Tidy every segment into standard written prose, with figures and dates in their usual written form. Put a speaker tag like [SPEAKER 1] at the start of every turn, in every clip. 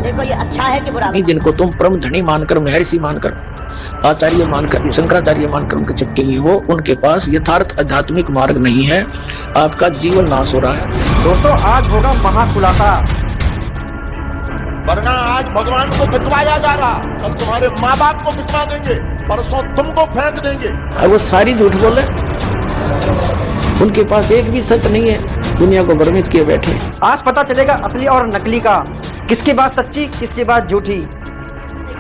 [SPEAKER 1] देखो ये अच्छा है कि बुरा?
[SPEAKER 2] जिनको तुम परम धनी मानकर, महर्षि मानकर, आचार्य मानकर, शंकराचार्य मानकर उनके चिपके हुए हो, उनके पास यथार्थ आध्यात्मिक मार्ग नहीं है। आपका जीवन नाश हो रहा है।
[SPEAKER 3] दोस्तों आज होगा महाखुलासा।
[SPEAKER 4] वरना आज भगवान को फिकवाया जा रहा, कल तुम्हारे माँ बाप को फिकवा देंगे, परसों तुमको फेंक देंगे।
[SPEAKER 2] और वो सारी झूठ बोले, उनके पास एक भी सच नहीं है, दुनिया को भ्रमित किए बैठे।
[SPEAKER 3] आज पता चलेगा असली और नकली का, किसकी बात सच्ची किसकी बात झूठी।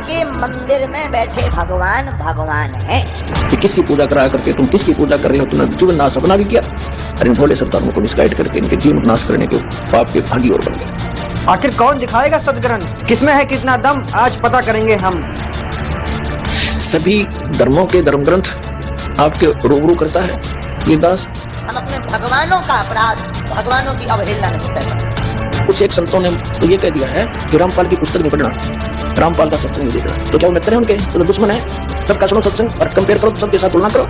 [SPEAKER 1] के मंदिर में बैठे भगवान भगवान है।
[SPEAKER 2] कि किसकी पूजा कराया करके तुम किसकी पूजा कर रहे हो? तुमने जीवन नाश अपना भी किया। अरे भोले सरदारों को मिसगाइड करके इनके जीवन नाश करने के पाप के भागी और बन गए।
[SPEAKER 3] आखिर कौन दिखाएगा सदग्रंथ, किसमें है कितना दम, आज पता करेंगे हम।
[SPEAKER 2] सभी धर्मों के धर्म ग्रंथ आपके रूबरू करता है ये दास।
[SPEAKER 1] हम अपने भगवानों का अपराध, भगवानों की अवहेलना नहीं सह सकते।
[SPEAKER 2] कुछ एक संतों ने तो ये कह दिया है कि रामपाल की पुस्तक नहीं पढ़ना, रामपाल का सत्संग नहीं देखना। तो क्या वो मित्र है उनके? तो दुश्मन है। सबका सुनो सत्संग और कंपेयर करो, सबके साथ तुलना करो।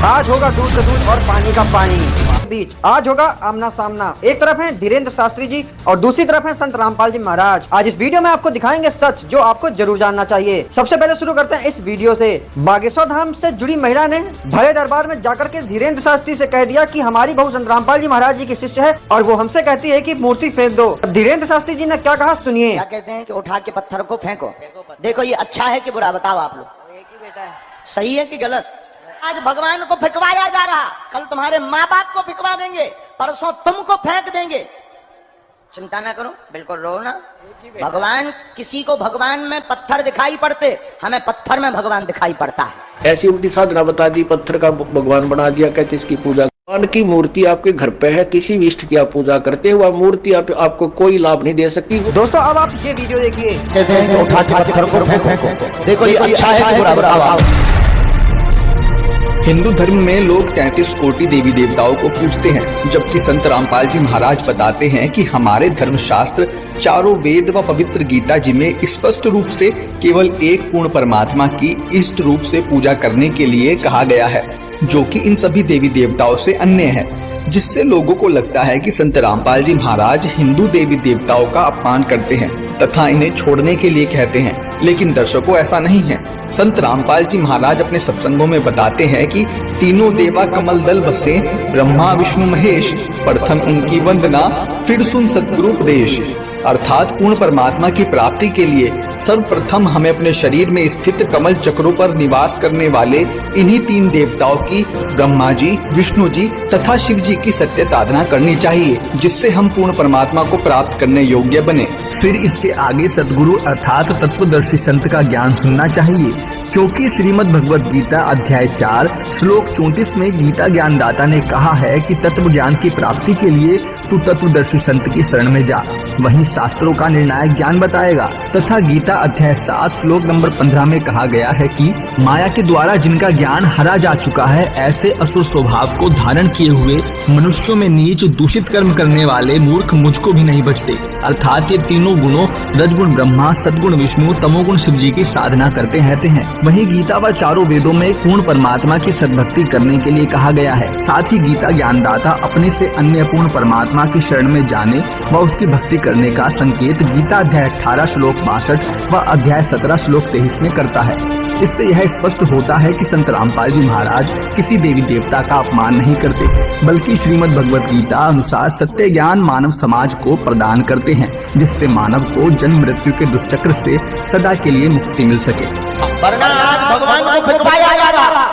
[SPEAKER 3] आज होगा दूध का दूध और पानी का पानी बीच। आज होगा आमना सामना। एक तरफ है धीरेन्द्र शास्त्री जी और दूसरी तरफ है संत रामपाल जी महाराज। आज इस वीडियो में आपको दिखाएंगे सच जो आपको जरूर जानना चाहिए। सबसे पहले शुरू करते हैं इस वीडियो से। बागेश्वर धाम से जुड़ी महिला ने भरे दरबार में जाकर के धीरेन्द्र शास्त्री से कह दिया कि हमारी बहू संत रामपाल जी महाराज जी की शिष्य है और वो हमसे कहती है कि मूर्ति फेंक दो। धीरेन्द्र शास्त्री जी ने क्या कहा सुनिए।
[SPEAKER 1] क्या कहते हैं कि उठा के पत्थर को फेंको। देखो ये अच्छा है कि बुरा, बताओ आप लोग। सही है कि गलत? आज भगवान को फिकवाया जा रहा, कल तुम्हारे माँ बाप को फिकवा देंगे, परसों तुमको फेंक देंगे। चिंता ना करो, बिल्कुल रो ना। भगवान, किसी को भगवान में पत्थर दिखाई पड़ते, हमें पत्थर में भगवान दिखाई पड़ता है।
[SPEAKER 2] ऐसी उल्टी साधना बता दी, पत्थर का भगवान बना दिया। कहते इसकी पूजा, भगवान की मूर्ति आपके घर पे है, किसी भी इष्ट की आप पूजा करते हो, मूर्ति आपको कोई लाभ नहीं दे सकती।
[SPEAKER 3] दोस्तों अब आप ये वीडियो देखिए।
[SPEAKER 4] कहते हैं कि उठा के पत्थर को फेंको। देखो ये अच्छा है कि बुरा, बताओ।
[SPEAKER 5] हिंदू धर्म में लोग 33 कोटि देवी देवताओं को पूजते हैं, जबकि संत रामपाल जी महाराज बताते हैं कि हमारे धर्म शास्त्र चारों वेद व पवित्र गीता जी में स्पष्ट रूप से केवल एक पूर्ण परमात्मा की इष्ट रूप से पूजा करने के लिए कहा गया है, जो कि इन सभी देवी देवताओं से अन्य है। जिससे लोगों को लगता है कि संत रामपाल जी महाराज हिंदू देवी देवताओं का अपमान करते हैं तथा इन्हें छोड़ने के लिए कहते हैं, लेकिन दर्शकों ऐसा नहीं है। संत रामपाल जी महाराज अपने सत्संगों में बताते हैं कि तीनों देवा कमल दल बसे, ब्रह्मा विष्णु महेश, प्रथम इनकी वंदना, फिर सुन सतगुरु उपदेश। अर्थात पूर्ण परमात्मा की प्राप्ति के लिए सर्वप्रथम हमें अपने शरीर में स्थित कमल चक्रों पर निवास करने वाले इन्हीं तीन देवताओं की, ब्रह्मा जी, विष्णु जी तथा शिव जी की सत्य साधना करनी चाहिए, जिससे हम पूर्ण परमात्मा को प्राप्त करने योग्य बने। फिर इसके आगे सतगुरु अर्थात तत्वदर्शी संत का ज्ञान सुनना चाहिए, क्योंकि श्रीमद् भगवद गीता अध्याय 4 श्लोक 34 में गीता ज्ञानदाता ने कहा है कि तत्व ज्ञान की प्राप्ति के लिए तू तत्वदर्शी संत की शरण में जा, वहीं शास्त्रों का निर्णायक ज्ञान बताएगा। तथा गीता अध्याय 7 श्लोक नंबर 15 में कहा गया है कि माया के द्वारा जिनका ज्ञान हरा जा चुका है, ऐसे असुर स्वभाव को धारण किए हुए मनुष्यों में नीच दूषित कर्म करने वाले मूर्ख मुझको भी नहीं बचते। अर्थात ये तीनों गुणों रजगुण ब्रह्मा, सद्गुण विष्णु, तमोगुण शिव जी की साधना करते रहते हैं। वहीं गीता व चारों वेदों में पूर्ण परमात्मा की सद्भक्ति करने के लिए कहा गया है। साथ ही गीता ज्ञानदाता अपने से अन्य पूर्ण परमात्मा की शरण में जाने व उसकी भक्ति करने का संकेत गीता अध्याय 18 श्लोक 62 व अध्याय 17 श्लोक 23 में करता है। इससे यह स्पष्ट होता है कि संत रामपाल जी महाराज किसी देवी देवता का अपमान नहीं करते, बल्कि श्रीमद् भगवद गीता अनुसार सत्य ज्ञान मानव समाज को प्रदान करते हैं, जिससे मानव को जन्म मृत्यु के दुष्चक्र से सदा के लिए मुक्ति मिल सके।
[SPEAKER 4] वरना आज भगवान को फिकवाया जा रहा।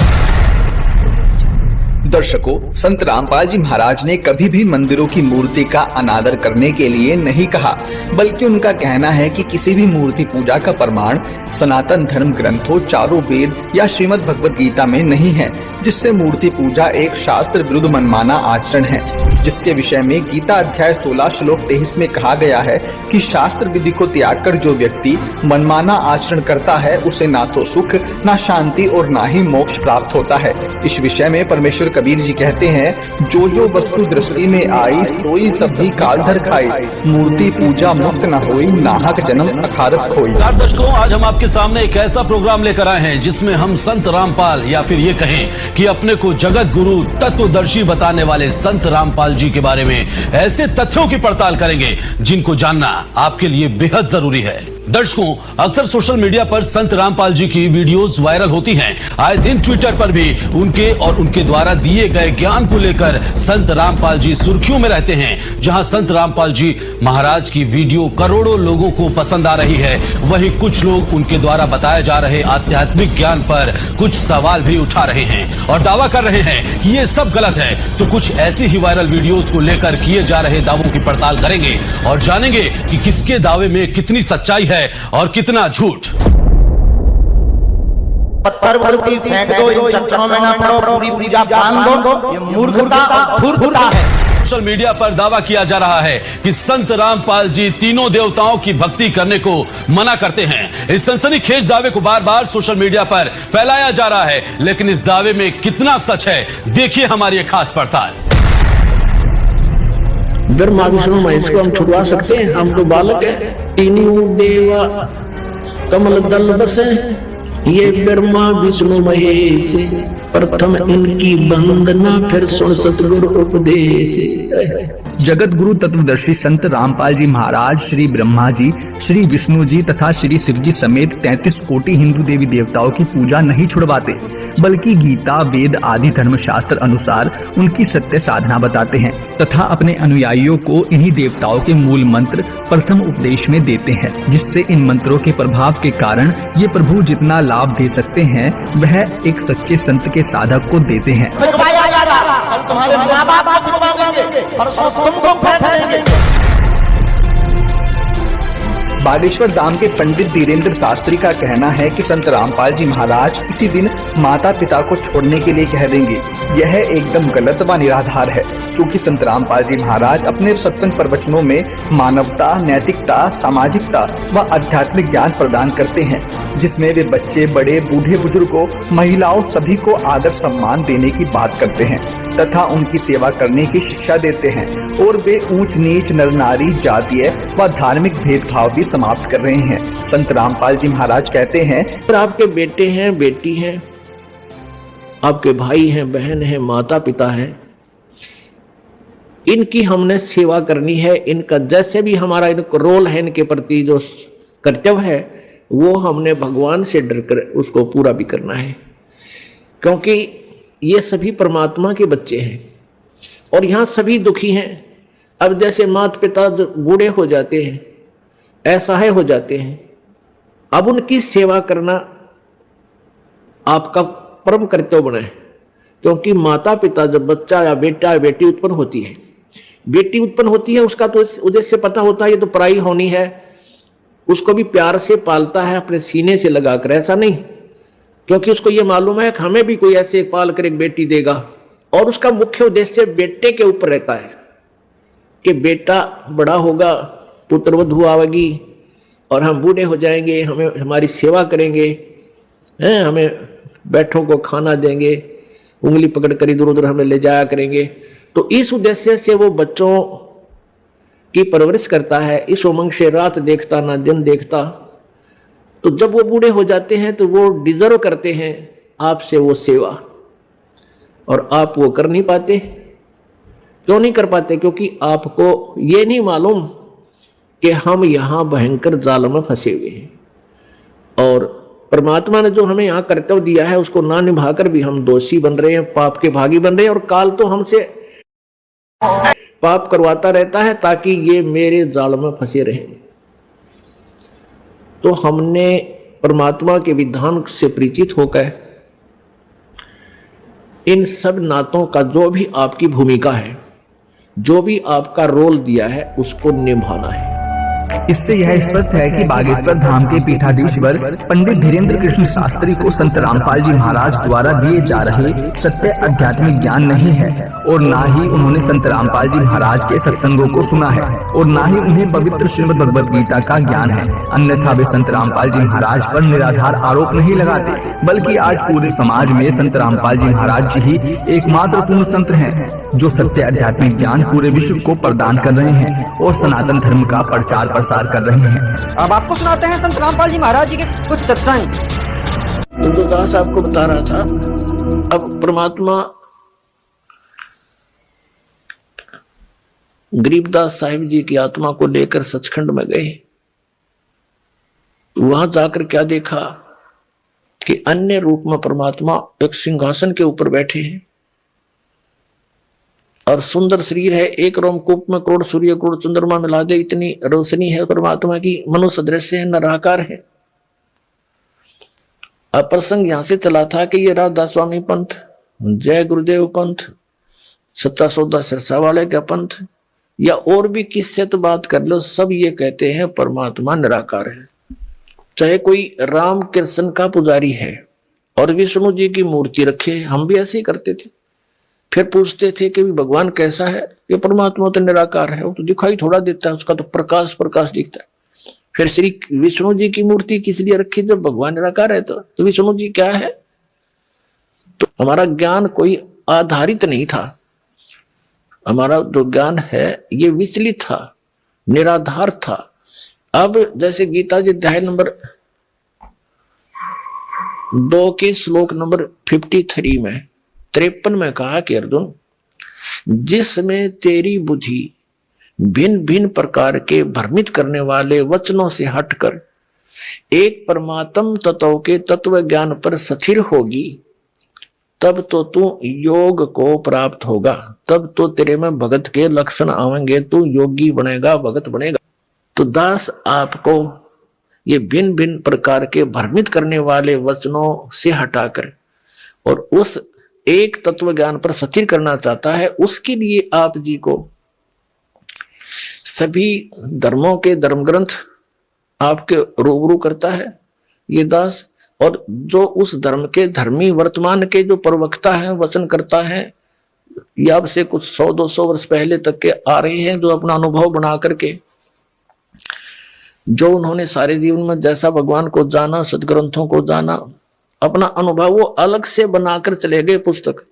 [SPEAKER 5] दर्शकों, संत रामपाल जी महाराज ने कभी भी मंदिरों की मूर्ति का अनादर करने के लिए नहीं कहा, बल्कि उनका कहना है कि किसी भी मूर्ति पूजा का प्रमाण सनातन धर्म ग्रंथों, चारों वेद या श्रीमद् भगवद गीता में नहीं है, जिससे मूर्ति पूजा एक शास्त्र विरुद्ध मनमाना आचरण है, जिसके विषय में गीता अध्याय 16 श्लोक 23 में कहा गया है कि शास्त्र विधि को त्याग कर जो व्यक्ति मनमाना आचरण करता है, उसे ना तो सुख, ना शांति और ना ही मोक्ष प्राप्त होता है। इस विषय में परमेश्वर कबीर जी कहते हैं, जो जो वस्तु दृष्टि में आई सोई सभी काल धर खाई, मूर्ति पूजा मुक्त न होई, नाहक जन्म अखारत खोई।
[SPEAKER 6] दर्शकों, आज हम आपके सामने एक ऐसा प्रोग्राम लेकर आए हैं जिसमें हम संत रामपाल या फिर ये कहें कि अपने को जगत गुरु तत्वदर्शी बताने वाले संत रामपाल जी के बारे में ऐसे तथ्यों की पड़ताल करेंगे जिनको जानना आपके लिए बेहद जरूरी है। दर्शकों, अक्सर सोशल मीडिया पर संत रामपाल जी की वीडियोस वायरल होती हैं। आए दिन ट्विटर पर भी उनके और उनके द्वारा दिए गए ज्ञान को लेकर संत रामपाल जी सुर्खियों में रहते हैं। जहां संत रामपाल जी महाराज की वीडियो करोड़ों लोगों को पसंद आ रही है, वहीं कुछ लोग उनके द्वारा बताए जा रहे आध्यात्मिक ज्ञान पर कुछ सवाल भी उठा रहे हैं और दावा कर रहे हैं कि ये सब गलत है। तो कुछ ऐसी ही वायरल वीडियोस को लेकर किए जा रहे दावों की पड़ताल करेंगे और जानेंगे कि किसके दावे में कितनी सच्चाई है और कितना झूठ।
[SPEAKER 4] पत्थर वल्टी फेंक दो, इन चक्करों में ना पड़ो, पूरी पूजा बांध दो, ये मूर्खता और धूर्तता है।
[SPEAKER 6] सोशल मीडिया पर दावा किया जा रहा है कि संत रामपाल जी तीनों देवताओं की भक्ति करने को मना करते हैं। इस सनसनीखेज दावे को बार बार सोशल मीडिया पर फैलाया जा रहा है, लेकिन इस दावे में कितना सच है, देखिए हमारी एक खास पड़ताल।
[SPEAKER 2] ब्रह्मा विष्णु महेश को हम छुड़वा सकते हैं? हम तो बालक हैं। तीनों देवा कमल दल बसे, ये ब्रह्मा विष्णु महेश, प्रथम इनकी वंदना फिर सुन सतगुरु उपदेश।
[SPEAKER 5] जगत गुरु तत्वदर्शी संत रामपाल जी महाराज, श्री ब्रह्मा जी, श्री विष्णु जी तथा श्री शिव जी समेत 33 कोटि हिंदू देवी देवताओं की पूजा नहीं छुड़वाते, बल्कि गीता, वेद आदि धर्मशास्त्र अनुसार उनकी सत्य साधना बताते हैं तथा अपने अनुयायियों को इन्हीं देवताओं के मूल मंत्र प्रथम उपदेश में देते हैं, जिससे इन मंत्रों के प्रभाव के कारण ये प्रभु जितना लाभ दे सकते हैं वह एक सच्चे संत के साधक को देते हैं।
[SPEAKER 4] फिकवाया जा रहा, कल तुम्हारे माँ बाप को फिकवा देंगे, परसों तुमको फेंक देंगे।
[SPEAKER 5] बागेश्वर धाम के पंडित धीरेन्द्र शास्त्री का कहना है कि संत रामपाल जी महाराज इसी दिन माता पिता को छोड़ने के लिए कह देंगे। यह एकदम गलत व निराधार है, क्योंकि संत रामपाल जी महाराज अपने सत्संग प्रवचनों में मानवता, नैतिकता, सामाजिकता व आध्यात्मिक ज्ञान प्रदान करते हैं, जिसमें वे बच्चे, बड़े, बूढ़े, बुजुर्गों, महिलाओं सभी को आदर सम्मान देने की बात करते हैं तथा उनकी सेवा करने की शिक्षा देते हैं, और वे ऊंच नीच, नर नारी, जातीय व धार्मिक भेदभाव भी समाप्त कर रहे हैं। संत रामपाल जी महाराज कहते हैं,
[SPEAKER 2] अगर आपके बेटे हैं, बेटी हैं, आपके भाई हैं, बहन हैं, माता पिता हैं, इनकी हमने सेवा करनी है। इनका जैसे भी हमारा इनको रोल है, इनके प्रति जो कर्तव्य है, वो हमने भगवान से डरकर उसको पूरा भी करना है, क्योंकि ये सभी परमात्मा के बच्चे हैं और यहाँ सभी दुखी हैं। अब जैसे माता पिता बूढ़े हो जाते हैं, असहाय हो जाते हैं, अब उनकी सेवा करना आपका परम कर्तव्य बना है, क्योंकि माता पिता जब बच्चा या बेटा या बेटी उत्पन्न होती है, बेटी उत्पन्न होती है, उसका तो उद्देश्य पता होता है ये तो पराई होनी है, उसको भी प्यार से पालता है अपने सीने से लगाकर, ऐसा नहीं, क्योंकि उसको ये मालूम है कि हमें भी कोई ऐसे पाल कर एक बेटी देगा, और उसका मुख्य उद्देश्य बेटे के ऊपर रहता है कि बेटा बड़ा होगा, पुत्रवधू आवेगी और हम बूढ़े हो जाएंगे, हमें हमारी सेवा करेंगे, हमें बैठों को खाना देंगे, उंगली पकड़ कर इधर उधर हमें ले जाया करेंगे। तो इस उद्देश्य से वो बच्चों की परवरिश करता है, इस उमंग से रात देखता ना दिन देखता। तो जब वो बूढ़े हो जाते हैं तो वो डिजर्व करते हैं आपसे वो सेवा, और आप वो कर नहीं पाते। क्यों नहीं कर पाते? क्योंकि आपको ये नहीं मालूम कि हम यहाँ भयंकर जाल में फंसे हुए हैं, और परमात्मा ने जो हमें यहाँ कर्तव्य दिया है उसको ना निभाकर भी हम दोषी बन रहे हैं, पाप के भागी बन रहे हैं, और काल तो हमसे पाप करवाता रहता है ताकि ये मेरे जाल में फंसे रहें। तो हमने परमात्मा के विधान से परिचित होकर इन सब नातों का जो भी आपकी भूमिका है, जो भी आपका रोल दिया है, उसको निभाना है।
[SPEAKER 5] इससे यह स्पष्ट है कि बागेश्वर धाम के पीठाधीश्वर पंडित धीरेन्द्र कृष्ण शास्त्री को संत रामपाल जी महाराज द्वारा दिए जा रहे सत्य आध्यात्मिक ज्ञान नहीं है, और ना ही उन्होंने संत रामपाल जी महाराज के सत्संगों को सुना है, और ना ही उन्हें पवित्र श्रीमद् भगवद गीता का ज्ञान है। अन्यथा वे संत रामपाल जी महाराज पर निराधार आरोप नहीं लगाते, बल्कि आज पूरे समाज में संत रामपाल जी महाराज जी ही एकमात्र पूर्ण संत हैं, जो सत्य आध्यात्मिक ज्ञान पूरे विश्व को प्रदान कर रहे हैं और सनातन धर्म का प्रचार प्रसार कर रहे हैं।
[SPEAKER 3] अब आपको सुनाते हैं संत रामपाल जी महाराज जी के कुछ सत्संग।
[SPEAKER 2] तुलसीदास आपको बता रहा था, अब परमात्मा गरीबदास साहिब जी की आत्मा को लेकर सचखंड में गए, वहां जाकर क्या देखा कि अन्य रूप में परमात्मा एक सिंहासन के ऊपर बैठे हैं और सुंदर शरीर है, एक रोमकूप में करोड़ सूर्य करोड़ चंद्रमा मिला दे इतनी रोशनी है परमात्मा की, मनुष्य दृश्य है, निराकार है। अब प्रसंग यहां से चला था कि ये राधा स्वामी पंथ, जय गुरुदेव पंथ, सच्चा सौदा सिरसा वाले का पंथ, या और भी किससे तो बात कर लो, सब ये कहते हैं परमात्मा निराकार है। चाहे कोई राम कृष्ण का पुजारी है और विष्णु जी की मूर्ति रखे, हम भी ऐसे ही करते थे, फिर पूछते थे कि भगवान कैसा है, ये परमात्मा तो निराकार है, वो तो दिखाई थोड़ा देता है, उसका तो प्रकाश प्रकाश दिखता है। फिर श्री विष्णु जी की मूर्ति किस लिए रखी जब भगवान निराकार है? तो विष्णु जी क्या है? तो हमारा ज्ञान कोई आधारित नहीं था, हमारा जो ज्ञान है ये विचलित था, निराधार था। अब जैसे गीता जी अध्याय नंबर 2 के श्लोक नंबर 53 में 53 में कहा कि अर्जुन, जिसमें तेरी बुद्धि भिन्न भिन्न प्रकार के भ्रमित करने वाले वचनों से हटकर एक परमात्म तत्व के तत्व ज्ञान पर स्थिर होगी, तब तो तू योग को प्राप्त होगा, तब तो तेरे में भगत के लक्षण आवेंगे, तू योगी बनेगा, भगत बनेगा। तो दास आपको ये भिन्न भिन्न प्रकार के भ्रमित करने वाले वचनों से हटाकर और उस एक तत्व ज्ञान पर स्थिर करना चाहता है। उसके लिए आप जी को सभी धर्मों के धर्म ग्रंथ आपके रूबरू करता है ये दास, और जो उस धर्म के धर्मी वर्तमान के जो प्रवक्ता हैं, वचन करता है, या अब से कुछ 100-200 वर्ष पहले तक के आ रहे हैं, जो अपना अनुभव बना करके, जो उन्होंने सारे जीवन में जैसा भगवान को जाना, सदग्रंथों को जाना, अपना अनुभव वो अलग से बनाकर चले गए पुस्तक,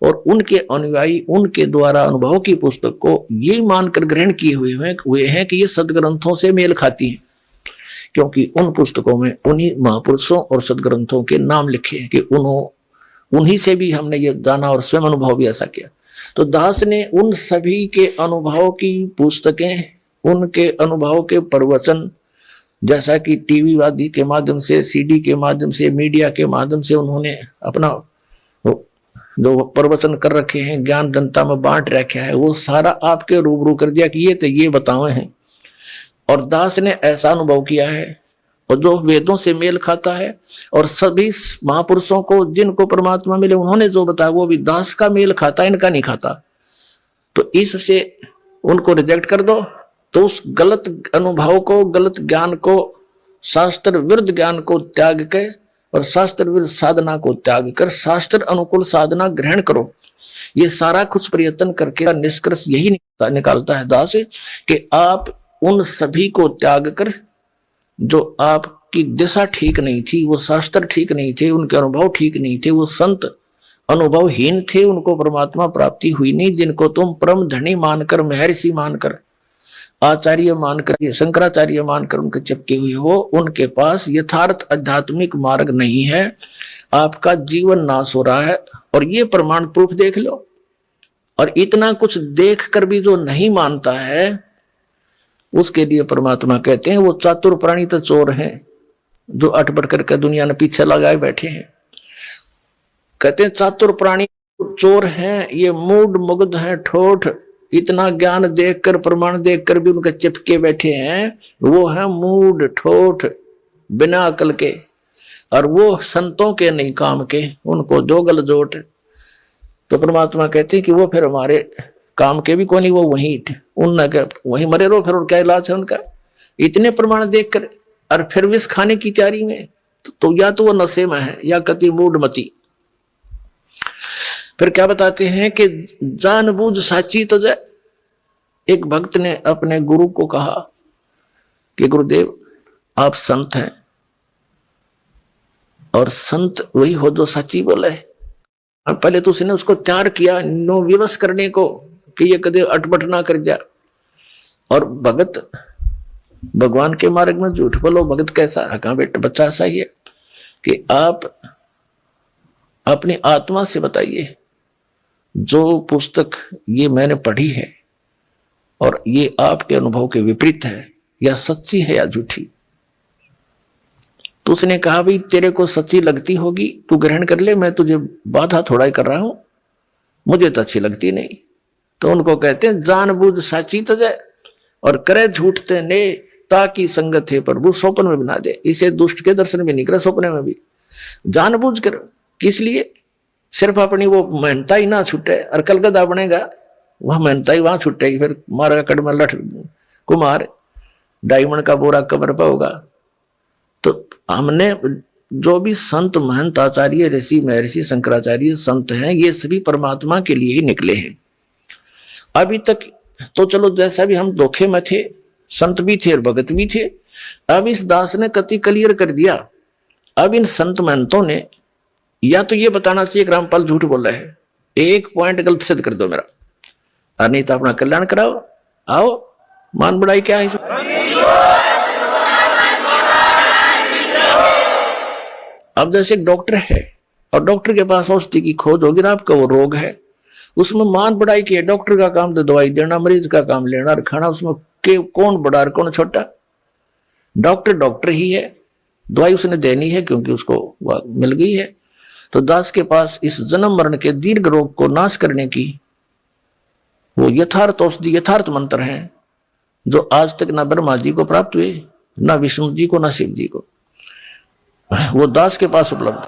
[SPEAKER 2] और उनके अनुयायी उनके द्वारा अनुभव की पुस्तक को ये मानकर ग्रहण किए हुए हैं कि ये सदग्रंथों से मेल खाती है, क्योंकि उन पुस्तकों में उन्हीं महापुरुषों और सदग्रंथों के नाम लिखे हैं कि उन्हीं से भी हमने ये जाना और स्वयं अनुभव भी ऐसा किया। तो दास ने उन सभी के अनुभव की पुस्तकें, उनके अनुभव के प्रवचन, जैसा कि टीवी आदि के माध्यम से, सीडी के माध्यम से, मीडिया के माध्यम से उन्होंने अपना जो प्रवचन कर रखे हैं, ज्ञान जनता में बांट रखा है, वो सारा आपके रूबरू कर दिया कि ये तो ये बतावे हैं। और दास ने ऐसा अनुभव किया है और जो वेदों से मेल खाता है, और सभी महापुरुषों को जिनको परमात्मा मिले उन्होंने जो बताया वो भी दास का मेल खाता, इनका नहीं खाता। तो इससे उनको रिजेक्ट कर दो, तो उस गलत अनुभव को, गलत ज्ञान को, शास्त्र विरुद्ध ज्ञान को त्याग के और शास्त्र विरुद्ध साधना को त्याग कर शास्त्र अनुकूल साधना ग्रहण करो। ये सारा कुछ प्रयत्न करके निष्कर्ष यही निकालता है दास कि आप उन सभी को त्याग कर, जो आपकी दिशा ठीक नहीं थी, वो शास्त्र ठीक नहीं थे, उनके अनुभव ठीक नहीं थे, वो संत अनुभवहीन थे, उनको परमात्मा प्राप्ति हुई नहीं, जिनको तुम परम धनी मानकर, महर्षि मानकर, आचार्य मानकर, शंकराचार्य मानकर उनके चिपके हुए हो, उनके पास यथार्थ आध्यात्मिक मार्ग नहीं है, आपका जीवन नाश हो रहा है। और ये प्रमाण प्रूफ देख लो। और इतना कुछ देख कर भी जो नहीं मानता है, उसके लिए परमात्मा कहते हैं वो चातुर प्राणी तो चोर हैं, जो अटपट करके दुनिया ने पीछे लगाए बैठे हैं। कहते हैं चातुर प्राणी चोर हैं, ये मूड मुग्ध हैं, ठोठ, इतना ज्ञान देखकर, प्रमाण देखकर भी उनके चिपके बैठे हैं, वो है मूड ठोठ बिना अकल के, और वो संतों के नहीं काम के, उनको दो गल जोट। तो परमात्मा कहते हैं कि वो फिर हमारे काम के भी कोई नहीं, वो वहीं मरे रहो, फिर और क्या इलाज है उनका। इतने प्रमाण देखकर और फिर विष खाने की तैयारी में, तो या तो वो नशे में है या कति मूडमती। फिर क्या बताते हैं कि जानबूझ साची तो जाए। एक भक्त ने अपने गुरु को कहा कि गुरुदेव आप संत हैं, और संत वही हो जो सच्ची बोले। पहले तो उसने उसको तैयार किया नो विवश करने को कि ये कदे अटपट ना कर जा। और भगत भगवान के मार्ग में झूठ बोलो, भगत कैसा है? कहा बेटा बच्चा ऐसा ही है कि आप अपनी आत्मा से बताइए, जो पुस्तक ये मैंने पढ़ी है और ये आपके अनुभव के विपरीत है, या सच्ची है या झूठी। तो उसने कहा भाई तेरे को सच्ची लगती होगी तू ग्रहण कर ले, मैं तुझे बाधा थोड़ा ही कर रहा हूं, मुझे तो अच्छी लगती नहीं। तो उनको कहते हैं जानबूझ साची तजय और करे झूठते ने ताकि संगत है प्रभु स्वप्न में बना दे। इसे दुष्ट के दर्शन भी नहीं करे, सपने में भी जानबूझ कर। किस लिए? सिर्फ अपनी वो मेहनता ही ना छूटे, और कलगदा बनेगा वह मेहनता ही वहां छूटेगी, फिर मारा कड़ में लठ कुमार डायमंड का बोरा कमर पर होगा। तो हमने जो भी संत महंत आचार्य ऋषि महर्षि शंकराचार्य संत हैं, ये सभी परमात्मा के लिए ही निकले हैं। अभी तक तो चलो जैसा भी हम धोखे में थे, संत भी थे और भगत भी थे। अब इस दास ने कति क्लियर कर दिया। अब इन संत महंतों ने या तो ये बताना चाहिए कि रामपाल झूठ बोल रहा है, एक पॉइंट गलत सिद्ध कर दो मेरा, और नहीं तो अपना कल्याण कराओ। आओ, मान बढ़ाई क्या है? अब जैसे एक डॉक्टर है और डॉक्टर के पास औषधि की खोज होगी, आपका वो रोग है, उसमें मान बढ़ाई की है। डॉक्टर का काम तो दवाई देना, मरीज का काम लेना और खाना, उसमें कौन बड़ा और कौन छोटा? डॉक्टर डॉक्टर ही है, दवाई उसने देनी है क्योंकि उसको मिल गई है। तो दास के पास इस जन्म मरण के दीर्घ रोग को नाश करने की वो यथार्थ औषधि, यथार्थ मंत्र हैं, जो आज तक ना ब्रह्मा जी को प्राप्त हुए, ना विष्णु जी को, ना शिव जी को, वो दास के पास उपलब्ध।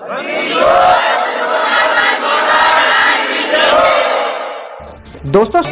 [SPEAKER 3] दोस्तों